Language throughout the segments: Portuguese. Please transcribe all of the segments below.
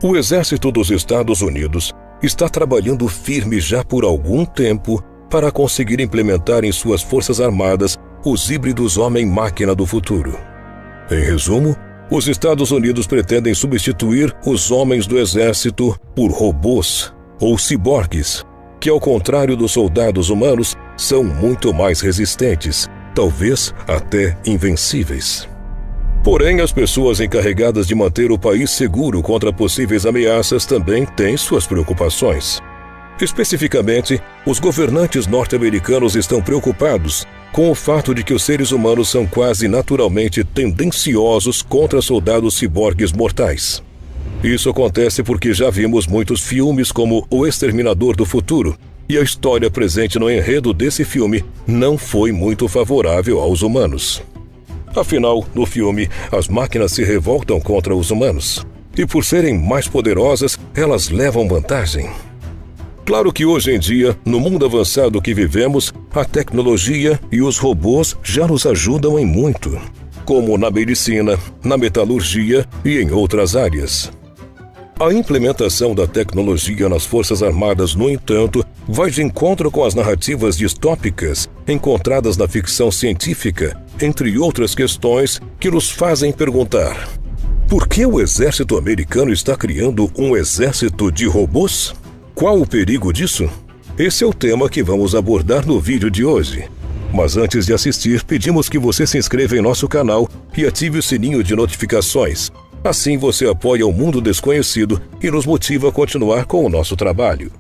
O Exército dos Estados Unidos está trabalhando firme já por algum tempo para conseguir implementar em suas forças armadas os híbridos homem-máquina do futuro. Em resumo, os Estados Unidos pretendem substituir os homens do exército por robôs ou ciborgues, que, ao contrário dos soldados humanos, são muito mais resistentes, talvez até invencíveis. Porém, as pessoas encarregadas de manter o país seguro contra possíveis ameaças também têm suas preocupações. Especificamente, os governantes norte-americanos estão preocupados com o fato de que os seres humanos são quase naturalmente tendenciosos contra soldados ciborgues mortais. Isso acontece porque já vimos muitos filmes como O Exterminador do Futuro, e a história presente no enredo desse filme não foi muito favorável aos humanos. Afinal, no filme, as máquinas se revoltam contra os humanos, e por serem mais poderosas, elas levam vantagem. Claro que hoje em dia, no mundo avançado que vivemos, a tecnologia e os robôs já nos ajudam em muito, como na medicina, na metalurgia e em outras áreas. A implementação da tecnologia nas Forças Armadas, no entanto, vai de encontro com as narrativas distópicas encontradas na ficção científica, entre outras questões que nos fazem perguntar: por que o exército americano está criando um exército de robôs? Qual o perigo disso? Esse é o tema que vamos abordar no vídeo de hoje. Mas antes de assistir, pedimos que você se inscreva em nosso canal e ative o sininho de notificações. Assim você apoia o mundo desconhecido e nos motiva a continuar com o nosso trabalho.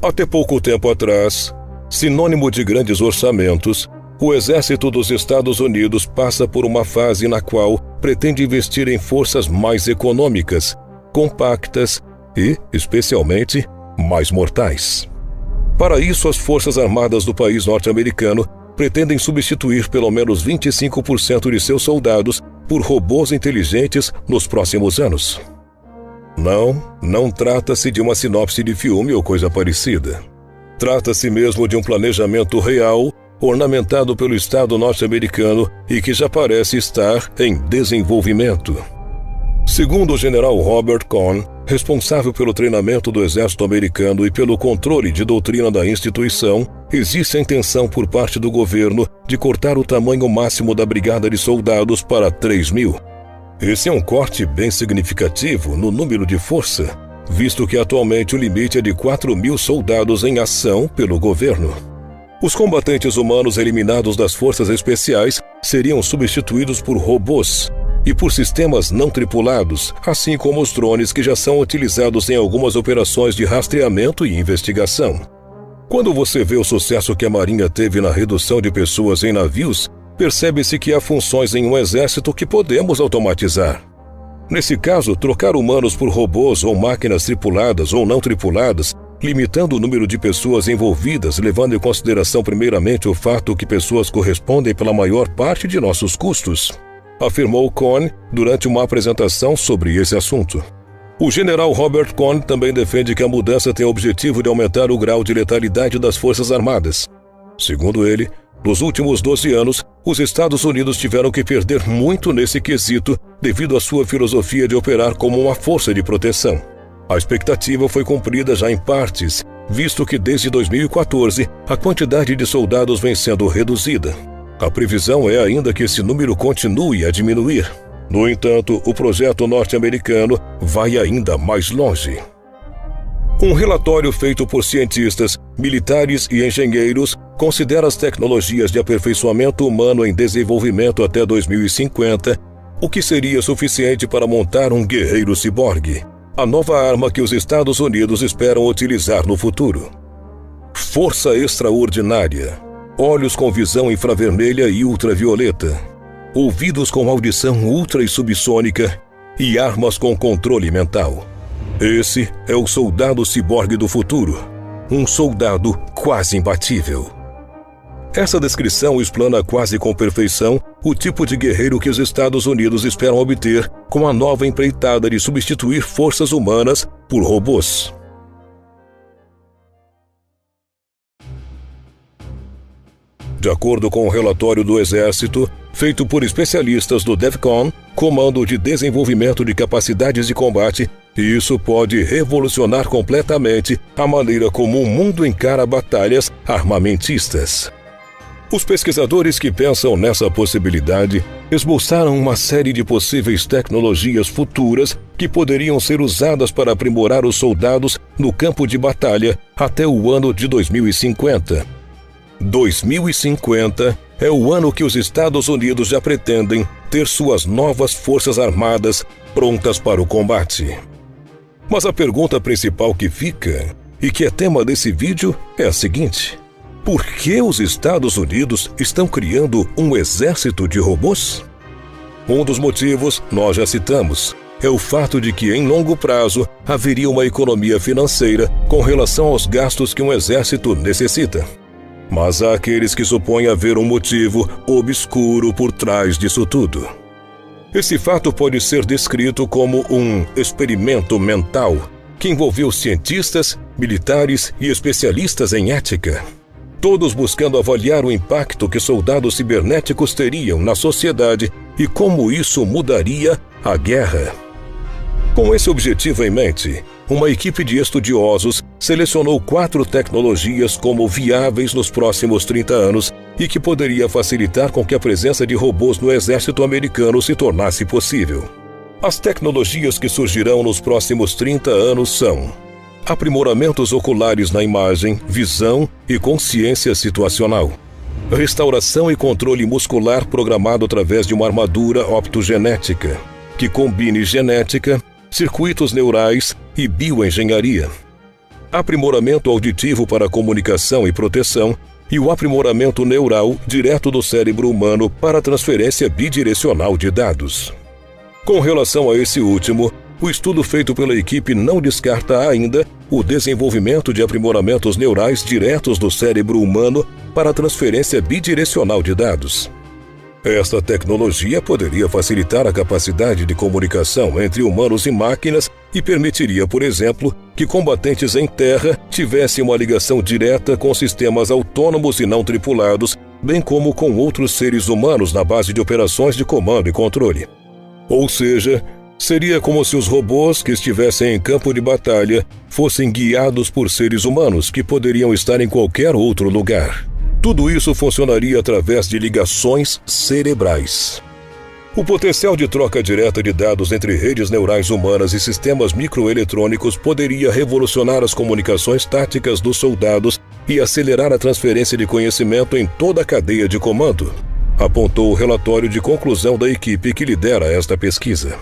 Até pouco tempo atrás, sinônimo de grandes orçamentos, o Exército dos Estados Unidos passa por uma fase na qual pretende investir em forças mais econômicas, compactas e, especialmente, mais mortais. Para isso, as Forças Armadas do país norte-americano pretendem substituir pelo menos 25% de seus soldados por robôs inteligentes nos próximos anos. Não trata-se de uma sinopse de filme ou coisa parecida. Trata-se mesmo de um planejamento real, ornamentado pelo Estado norte-americano e que já parece estar em desenvolvimento. Segundo o general Robert Cohn, responsável pelo treinamento do exército americano e pelo controle de doutrina da instituição, existe a intenção por parte do governo de cortar o tamanho máximo da brigada de soldados para 3.000. Esse é um corte bem significativo no número de força, visto que atualmente o limite é de 4.000 soldados em ação pelo governo. Os combatentes humanos eliminados das forças especiais seriam substituídos por robôs e por sistemas não tripulados, assim como os drones que já são utilizados em algumas operações de rastreamento e investigação. Quando você vê o sucesso que a Marinha teve na redução de pessoas em navios, percebe-se que há funções em um exército que podemos automatizar. Nesse caso, trocar humanos por robôs ou máquinas tripuladas ou não tripuladas, limitando o número de pessoas envolvidas, levando em consideração primeiramente o fato que pessoas correspondem pela maior parte de nossos custos, afirmou Cohn durante uma apresentação sobre esse assunto. O general Robert Cohn também defende que a mudança tem o objetivo de aumentar o grau de letalidade das Forças Armadas. Segundo ele, nos últimos 12 anos, os Estados Unidos tiveram que perder muito nesse quesito devido à sua filosofia de operar como uma força de proteção. A expectativa foi cumprida já em partes, visto que desde 2014 a quantidade de soldados vem sendo reduzida. A previsão é ainda que esse número continue a diminuir. No entanto, o projeto norte-americano vai ainda mais longe. Um relatório feito por cientistas, militares e engenheiros considera as tecnologias de aperfeiçoamento humano em desenvolvimento até 2050, o que seria suficiente para montar um guerreiro ciborgue, a nova arma que os Estados Unidos esperam utilizar no futuro. Força extraordinária, olhos com visão infravermelha e ultravioleta, ouvidos com audição ultra e subsônica e armas com controle mental. Esse é o soldado ciborgue do futuro, um soldado quase imbatível. Essa descrição explana quase com perfeição o tipo de guerreiro que os Estados Unidos esperam obter com a nova empreitada de substituir forças humanas por robôs. De acordo com o relatório do Exército, feito por especialistas do DEFCON, Comando de Desenvolvimento de Capacidades de Combate, e isso pode revolucionar completamente a maneira como o mundo encara batalhas armamentistas. Os pesquisadores que pensam nessa possibilidade esboçaram uma série de possíveis tecnologias futuras que poderiam ser usadas para aprimorar os soldados no campo de batalha até o ano de 2050. 2050 é o ano que os Estados Unidos já pretendem ter suas novas forças armadas prontas para o combate. Mas a pergunta principal que fica, e que é tema desse vídeo, é a seguinte: por que os Estados Unidos estão criando um exército de robôs? Um dos motivos, nós já citamos, é o fato de que, em longo prazo, haveria uma economia financeira com relação aos gastos que um exército necessita. Mas há aqueles que supõem haver um motivo obscuro por trás disso tudo. Esse fato pode ser descrito como um experimento mental que envolveu cientistas, militares e especialistas em ética, todos buscando avaliar o impacto que soldados cibernéticos teriam na sociedade e como isso mudaria a guerra. Com esse objetivo em mente, uma equipe de estudiosos selecionou 4 tecnologias como viáveis nos próximos 30 anos e que poderia facilitar com que a presença de robôs no exército americano se tornasse possível. As tecnologias que surgirão nos próximos 30 anos são: aprimoramentos oculares na imagem, visão e consciência situacional. Restauração e controle muscular programado através de uma armadura optogenética, que combine genética, circuitos neurais e bioengenharia. Aprimoramento auditivo para comunicação e proteção e o aprimoramento neural direto do cérebro humano para transferência bidirecional de dados. Com relação a esse último, o estudo feito pela equipe não descarta ainda o desenvolvimento de aprimoramentos neurais diretos do cérebro humano para transferência bidirecional de dados. Esta tecnologia poderia facilitar a capacidade de comunicação entre humanos e máquinas e permitiria, por exemplo, que combatentes em terra tivessem uma ligação direta com sistemas autônomos e não tripulados, bem como com outros seres humanos na base de operações de comando e controle. Ou seja, seria como se os robôs que estivessem em campo de batalha fossem guiados por seres humanos que poderiam estar em qualquer outro lugar. Tudo isso funcionaria através de ligações cerebrais. O potencial de troca direta de dados entre redes neurais humanas e sistemas microeletrônicos poderia revolucionar as comunicações táticas dos soldados e acelerar a transferência de conhecimento em toda a cadeia de comando, apontou o relatório de conclusão da equipe que lidera esta pesquisa.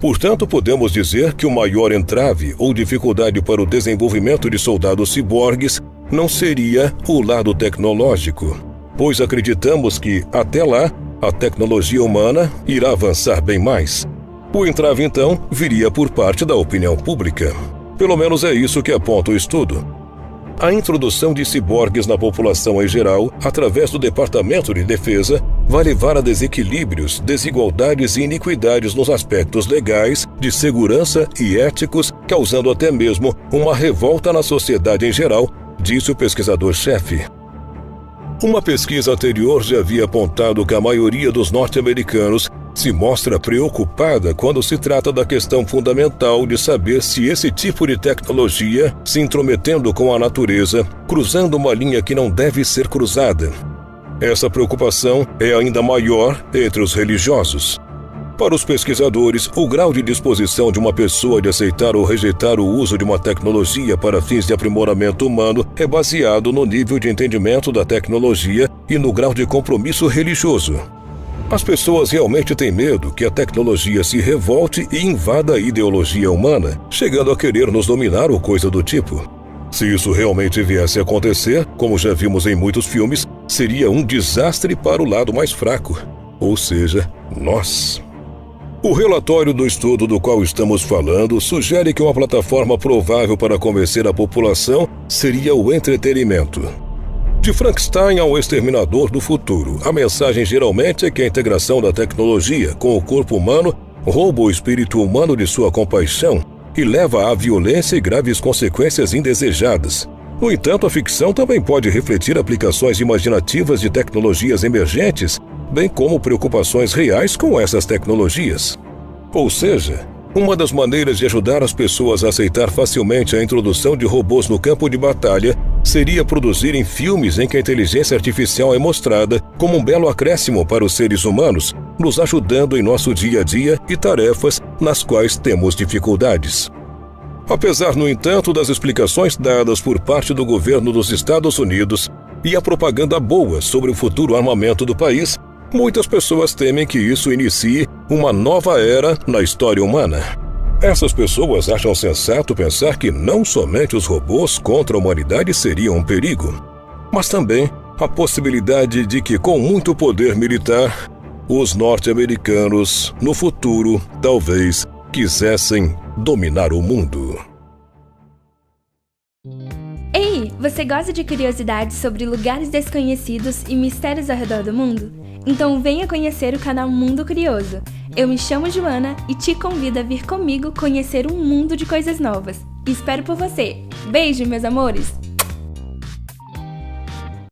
Portanto, podemos dizer que o maior entrave ou dificuldade para o desenvolvimento de soldados ciborgues não seria o lado tecnológico, pois acreditamos que, até lá, a tecnologia humana irá avançar bem mais. O entrave, então, viria por parte da opinião pública. Pelo menos é isso que aponta o estudo. A introdução de ciborgues na população em geral, através do Departamento de Defesa, vai levar a desequilíbrios, desigualdades e iniquidades nos aspectos legais, de segurança e éticos, causando até mesmo uma revolta na sociedade em geral, disse o pesquisador-chefe. Uma pesquisa anterior já havia apontado que a maioria dos norte-americanos se mostra preocupada quando se trata da questão fundamental de saber se esse tipo de tecnologia, se intrometendo com a natureza, cruzando uma linha que não deve ser cruzada. Essa preocupação é ainda maior entre os religiosos. Para os pesquisadores, o grau de disposição de uma pessoa de aceitar ou rejeitar o uso de uma tecnologia para fins de aprimoramento humano é baseado no nível de entendimento da tecnologia e no grau de compromisso religioso. As pessoas realmente têm medo que a tecnologia se revolte e invada a ideologia humana, chegando a querer nos dominar ou coisa do tipo. Se isso realmente viesse a acontecer, como já vimos em muitos filmes, seria um desastre para o lado mais fraco, ou seja, nós. O relatório do estudo do qual estamos falando sugere que uma plataforma provável para convencer a população seria o entretenimento. De Frankenstein ao Exterminador do Futuro, a mensagem geralmente é que a integração da tecnologia com o corpo humano rouba o espírito humano de sua compaixão e leva à violência e graves consequências indesejadas. No entanto, a ficção também pode refletir aplicações imaginativas de tecnologias emergentes, bem como preocupações reais com essas tecnologias. Ou seja, uma das maneiras de ajudar as pessoas a aceitar facilmente a introdução de robôs no campo de batalha seria produzirem filmes em que a inteligência artificial é mostrada como um belo acréscimo para os seres humanos, nos ajudando em nosso dia a dia e tarefas nas quais temos dificuldades. Apesar, no entanto, das explicações dadas por parte do governo dos Estados Unidos e a propaganda boa sobre o futuro armamento do país, muitas pessoas temem que isso inicie uma nova era na história humana. Essas pessoas acham sensato pensar que não somente os robôs contra a humanidade seriam um perigo, mas também a possibilidade de que, com muito poder militar, os norte-americanos, no futuro, talvez, quisessem dominar o mundo. Ei, você gosta de curiosidades sobre lugares desconhecidos e mistérios ao redor do mundo? Então venha conhecer o canal Mundo Curioso. Eu me chamo Joana e te convido a vir comigo conhecer um mundo de coisas novas. Espero por você. Beijo, meus amores!